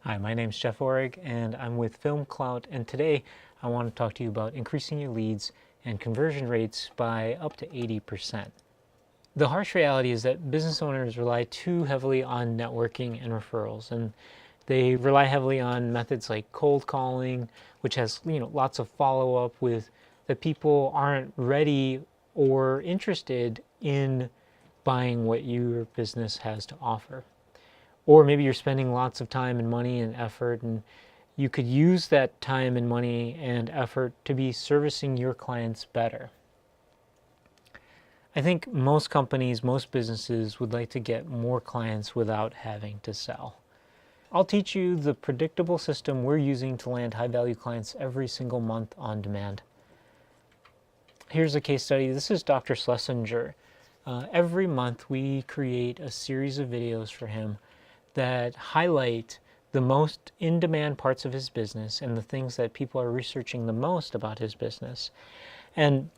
Hi, my name's Jeff Orig and I'm with Film Clout, and today I want to talk to you about increasing your leads and conversion rates by up to 80%. The harsh reality is that business owners rely too heavily on networking and referrals, and they rely heavily on methods like cold calling, which has lots of follow-up with that people aren't ready or interested in buying what your business has to offer. Or maybe you're spending lots of time and money and effort, and you could use that time and money and effort to be servicing your clients better. I think most companies, most businesses would like to get more clients without having to sell. I'll teach you the predictable system we're using to land high-value clients every single month on demand. Here's a case study. This is Dr. Schlesinger. Every month we create a series of videos for him that highlight the most in-demand parts of his business and the things that people are researching the most about his business. And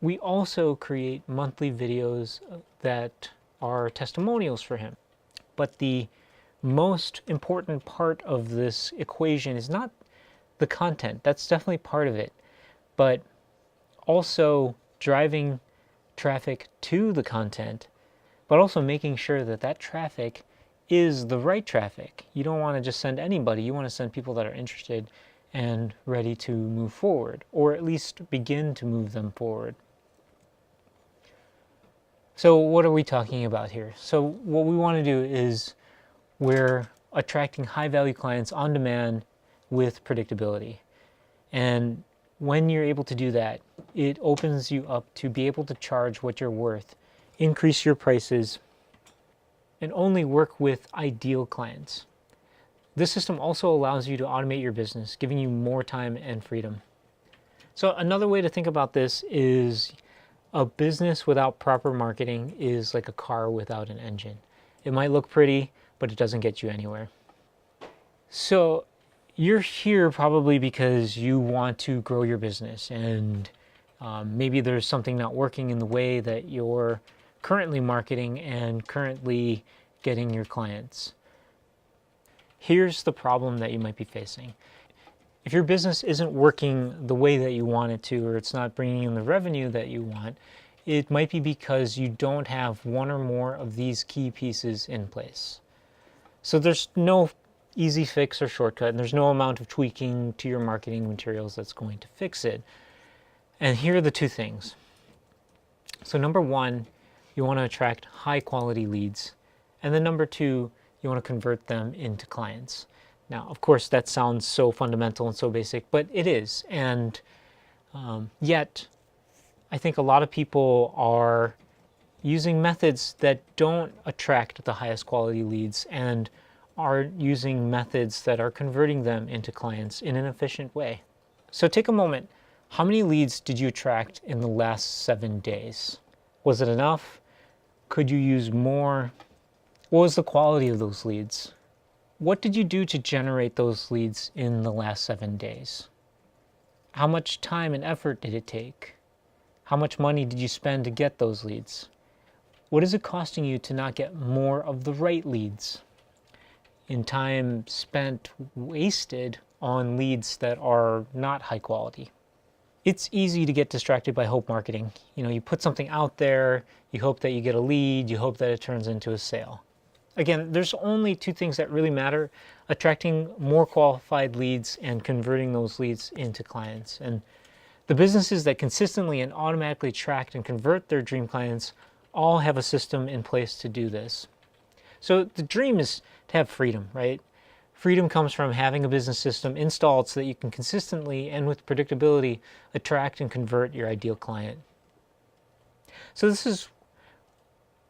we also create monthly videos that are testimonials for him. But the most important part of this equation is not the content. That's definitely part of it. But also driving traffic to the content, but also making sure that that traffic is the right traffic. You don't want to just send anybody. You want to send people that are interested and ready to move forward, or at least begin to move them forward. So what are we talking about here? So what we want to do is we're attracting high-value clients on demand with predictability. And when you're able to do that, it opens you up to be able to charge what you're worth, increase your prices, and only work with ideal clients. This system also allows you to automate your business, giving you more time and freedom. So another way to think about this is a business without proper marketing is like a car without an engine. It might look pretty, but it doesn't get you anywhere. So you're here probably because you want to grow your business, and maybe there's something not working in the way that you're currently marketing and currently getting your clients. Here's the problem that you might be facing. If your business isn't working the way that you want it to, or it's not bringing in the revenue that you want, it might be because you don't have one or more of these key pieces in place. So there's no easy fix or shortcut, and there's no amount of tweaking to your marketing materials that's going to fix it. And here are the two things. So number one, you want to attract high quality leads. And then number two, you want to convert them into clients. Now, of course, that sounds so fundamental and so basic, but it is. And yet, I think a lot of people are using methods that don't attract the highest quality leads and are using methods that are converting them into clients in an efficient way. So take a moment. How many leads did you attract in the last 7 days? Was it enough? Could you use more? What was the quality of those leads? What did you do to generate those leads in the last 7 days? How much time and effort did it take? How much money did you spend to get those leads? What is it costing you to not get more of the right leads? In time spent wasted on leads that are not high quality. It's easy to get distracted by hope marketing. You put something out there, you hope that you get a lead, you hope that it turns into a sale. Again, there's only two things that really matter: attracting more qualified leads and converting those leads into clients. And the businesses that consistently and automatically attract and convert their dream clients all have a system in place to do this. So the dream is to have freedom, right? Freedom comes from having a business system installed so that you can consistently and with predictability attract and convert your ideal client. So this is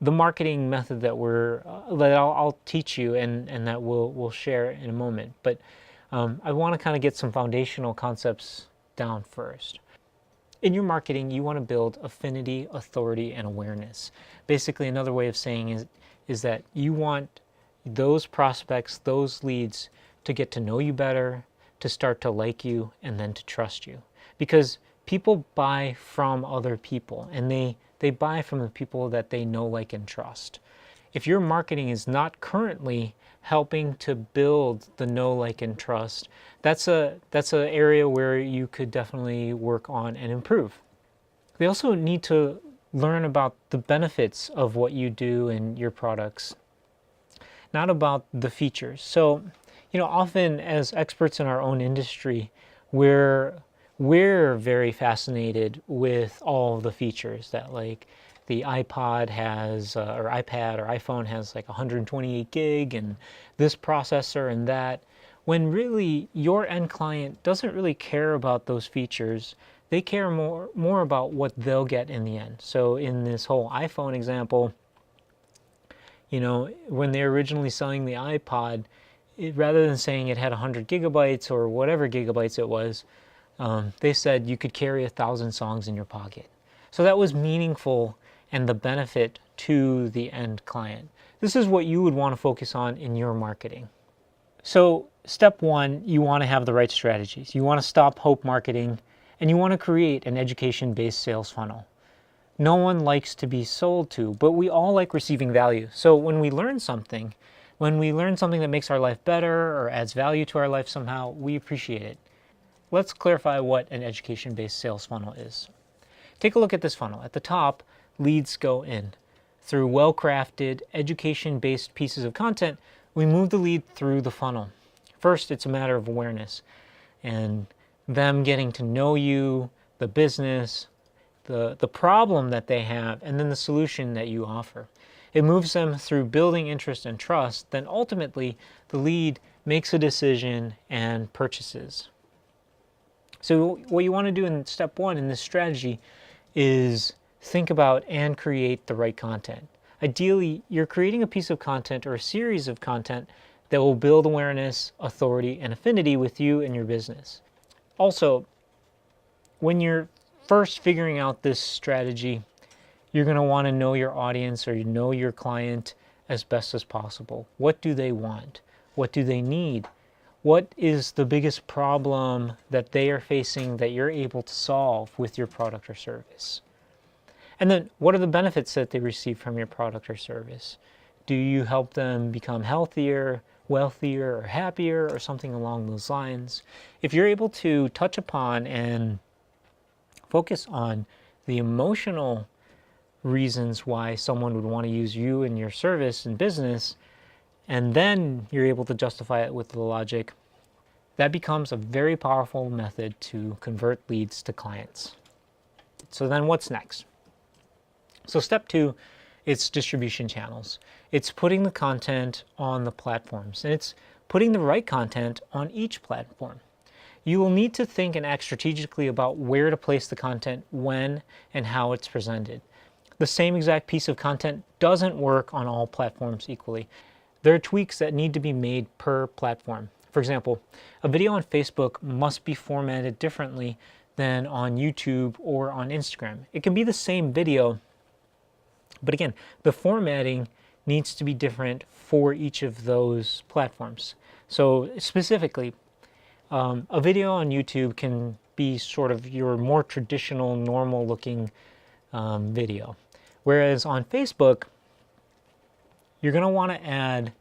the marketing method that I'll teach you and that we'll share in a moment. But I want to kind of get some foundational concepts down first. In your marketing, you want to build affinity, authority, and awareness. Basically, another way of saying is that you want those prospects, those leads, to get to know you better, to start to like you, and then to trust you. Because people buy from other people, and they buy from the people that they know, like, and trust. If your marketing is not currently helping to build the know, like, and trust, that's a area where you could definitely work on and improve. They also need to learn about the benefits of what you do and your products, not about the features. So, often as experts in our own industry, we're very fascinated with all the features that, like, the iPod has, or iPad or iPhone has like 128 gig and this processor and that, when really your end client doesn't really care about those features. They care more about what they'll get in the end. So in this whole iPhone example, when they're originally selling the iPod, rather than saying it had 100 gigabytes or whatever gigabytes it was, they said you could carry 1,000 songs in your pocket. So that was meaningful and the benefit to the end client. This is what you would want to focus on in your marketing. So step one, you want to have the right strategies. You want to stop hope marketing, and you want to create an education-based sales funnel. No one likes to be sold to, but we all like receiving value. So when we learn something that makes our life better or adds value to our life somehow, we appreciate it. Let's clarify what an education-based sales funnel is. Take a look at this funnel. At the top, leads go in. Through well-crafted, education-based pieces of content, we move the lead through the funnel. First, it's a matter of awareness and them getting to know you, the business, the problem that they have, and then the solution that you offer. It moves them through building interest and trust. Then ultimately, the lead makes a decision and purchases. So what you want to do in step one in this strategy is think about and create the right content. Ideally, you're creating a piece of content or a series of content that will build awareness, authority, and affinity with you and your business. Also, when you're first figuring out this strategy, you're going to want to know your audience or know your client as best as possible. What do they want? What do they need? What is the biggest problem that they are facing that you're able to solve with your product or service? And then what are the benefits that they receive from your product or service? Do you help them become healthier, wealthier, or happier, or something along those lines? If you're able to touch upon and focus on the emotional reasons why someone would want to use you and your service and business, and then you're able to justify it with the logic, that becomes a very powerful method to convert leads to clients. So then what's next? So step two, it's distribution channels. It's putting the content on the platforms, and it's putting the right content on each platform. You will need to think and act strategically about where to place the content, when, and how it's presented. The same exact piece of content doesn't work on all platforms equally. There are tweaks that need to be made per platform. For example, a video on Facebook must be formatted differently than on YouTube or on Instagram. It can be the same video, but again, the formatting needs to be different for each of those platforms. So specifically, a video on YouTube can be sort of your more traditional, normal looking video. Whereas on Facebook, you're going to want to add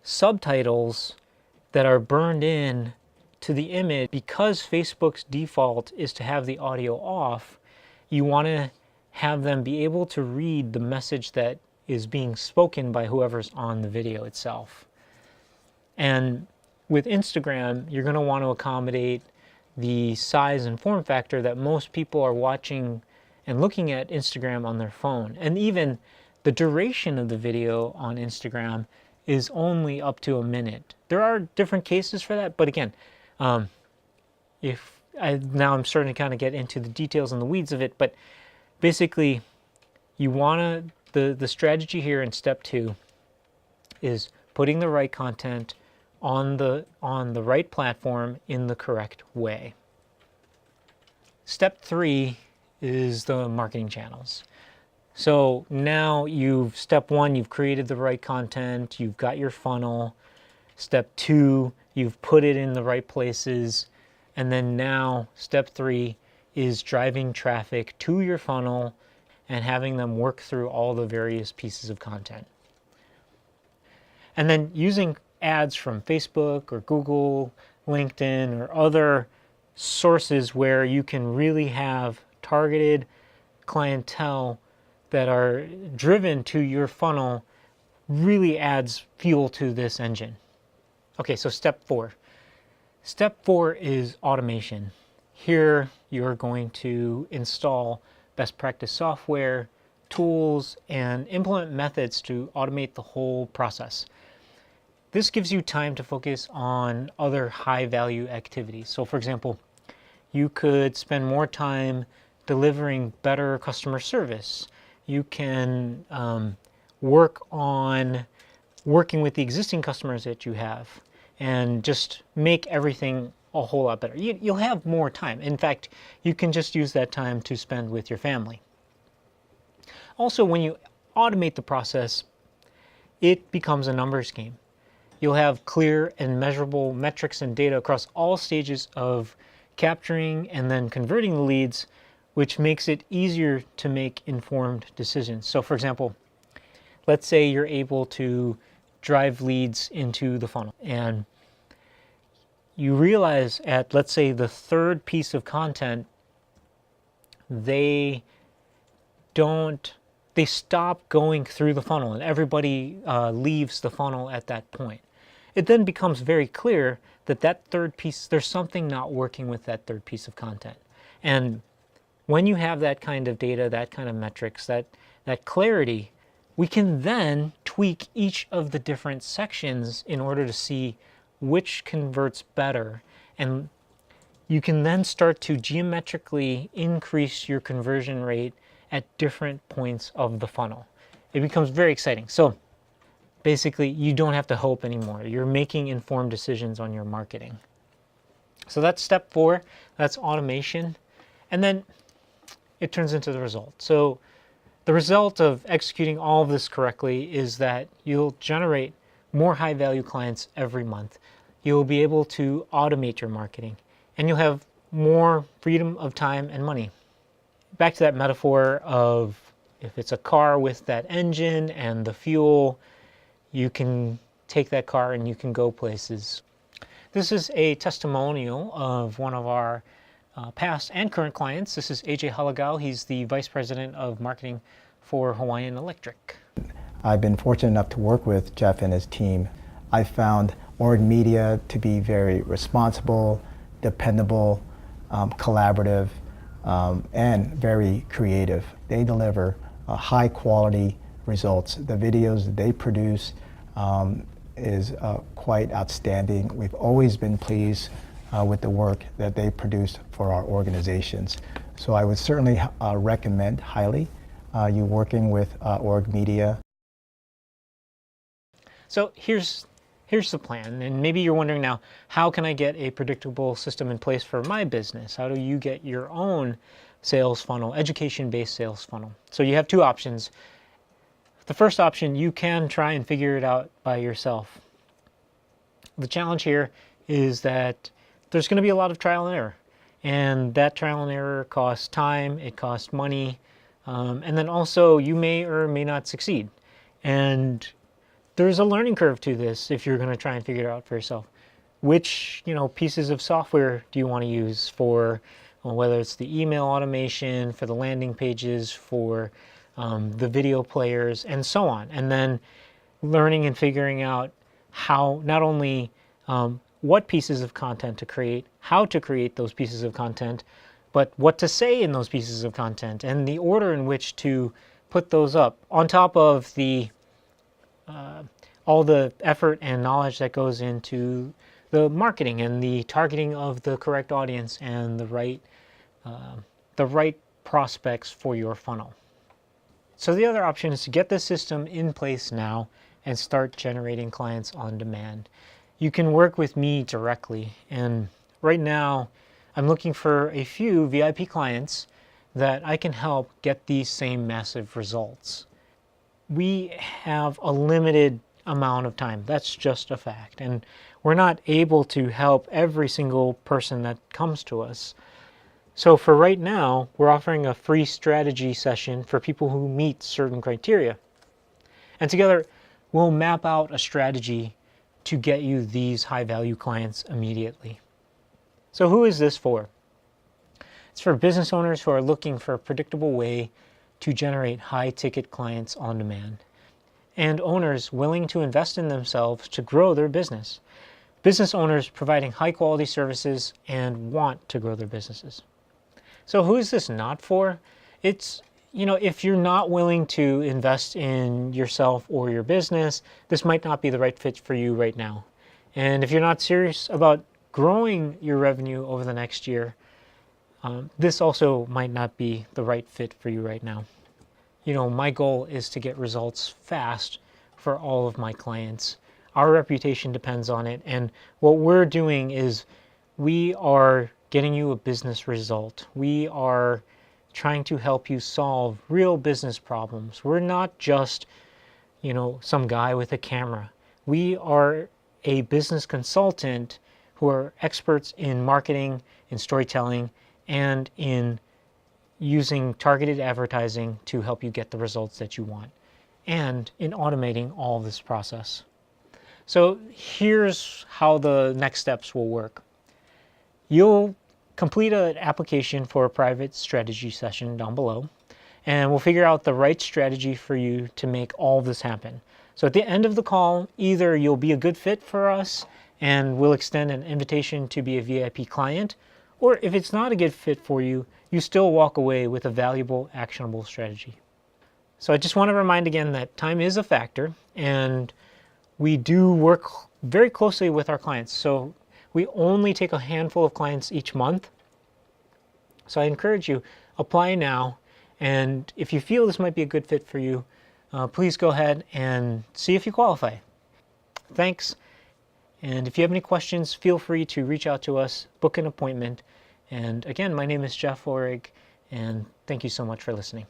subtitles that are burned in to the image. Because Facebook's default is to have the audio off, you want to have them be able to read the message that is being spoken by whoever's on the video itself. And with Instagram, you're going to want to accommodate the size and form factor that most people are watching and looking at Instagram on their phone. And even the duration of the video on Instagram is only up to a minute. There are different cases for that, but again, now I'm starting to kind of get into the details and the weeds of it, but basically, you want to, the strategy here in step two is putting the right content on the right platform in the correct way. Step three is the marketing channels. So now step one, you've created the right content, you've got your funnel. Step two, you've put it in the right places. And then now step three is driving traffic to your funnel and having them work through all the various pieces of content. And then using ads from Facebook or Google, LinkedIn, or other sources where you can really have targeted clientele that are driven to your funnel really adds fuel to this engine. Okay, so step 4. Step 4 is automation. Here you're going to install best practice software, tools, and implement methods to automate the whole process. This gives you time to focus on other high value activities. So for example, you could spend more time delivering better customer service. You can work on working with the existing customers that you have and just make everything a whole lot better. You'll have more time. In fact, you can just use that time to spend with your family. Also, when you automate the process, it becomes a numbers game. You'll have clear and measurable metrics and data across all stages of capturing and then converting the leads, which makes it easier to make informed decisions. So for example, let's say you're able to drive leads into the funnel and you realize at, let's say, the third piece of content, they stop going through the funnel and everybody leaves the funnel at that point. It then becomes very clear that that third piece, there's something not working with that third piece of content. And when you have that kind of data, that kind of metrics, that clarity, we can then tweak each of the different sections in order to see which converts better. And you can then start to geometrically increase your conversion rate at different points of the funnel. It becomes very exciting. So basically, you don't have to hope anymore. You're making informed decisions on your marketing. So that's step 4. That's automation. And then it turns into the result. So the result of executing all of this correctly is that you'll generate more high-value clients every month. You'll be able to automate your marketing, and you'll have more freedom of time and money. Back to that metaphor of if it's a car with that engine and the fuel, you can take that car and you can go places. This is a testimonial of one of our past and current clients. This is AJ Halagao. He's the Vice President of Marketing for Hawaiian Electric. I've been fortunate enough to work with Jeff and his team. I found Orig Media to be very responsible, dependable, collaborative, and very creative. They deliver high quality results. The videos that they produce is quite outstanding. We've always been pleased with the work that they produce for our organizations. So I would certainly recommend highly you working with Orig Media. So here's the plan, and maybe you're wondering now, how can I get a predictable system in place for my business? How do you get your own sales funnel, education-based sales funnel? So you have 2 options. The first option, you can try and figure it out by yourself. The challenge here is that there's going to be a lot of trial and error, and that trial and error costs time, it costs money, and then also you may or may not succeed. And there's a learning curve to this if you're going to try and figure it out for yourself. Which pieces of software do you want to use for, whether it's the email automation, for the landing pages, for the video players, and so on. And then learning and figuring out how, not only what pieces of content to create, how to create those pieces of content, but what to say in those pieces of content, and the order in which to put those up, on top of the all the effort and knowledge that goes into the marketing and the targeting of the correct audience and the right prospects for your funnel. So the other option is to get the system in place now and start generating clients on demand. You can work with me directly, and right now I'm looking for a few VIP clients that I can help get these same massive results. We have a limited amount of time. That's just a fact. And we're not able to help every single person that comes to us. So for right now, we're offering a free strategy session for people who meet certain criteria. And together, we'll map out a strategy to get you these high value clients immediately. So who is this for? It's for business owners who are looking for a predictable way to generate high ticket clients on demand, and owners willing to invest in themselves to grow their business. Business owners providing high quality services and want to grow their businesses. So who is this not for? It's, if you're not willing to invest in yourself or your business, this might not be the right fit for you right now. And if you're not serious about growing your revenue over the next year, this also might not be the right fit for you right now. My goal is to get results fast for all of my clients. Our reputation depends on it, and what we're doing is we are getting you a business result. We are trying to help you solve real business problems. We're not just, some guy with a camera. We are a business consultant who are experts in marketing, in storytelling, and in using targeted advertising to help you get the results that you want, and in automating all this process. So here's how the next steps will work. You'll complete an application for a private strategy session down below, and we'll figure out the right strategy for you to make all this happen. So at the end of the call, either you'll be a good fit for us and we'll extend an invitation to be a VIP client, or if it's not a good fit for you, you still walk away with a valuable, actionable strategy. So I just want to remind again that time is a factor, and we do work very closely with our clients. So we only take a handful of clients each month. So I encourage you, apply now. And if you feel this might be a good fit for you, please go ahead and see if you qualify. Thanks. And if you have any questions, feel free to reach out to us, book an appointment. And again, my name is Jeff Orig, and thank you so much for listening.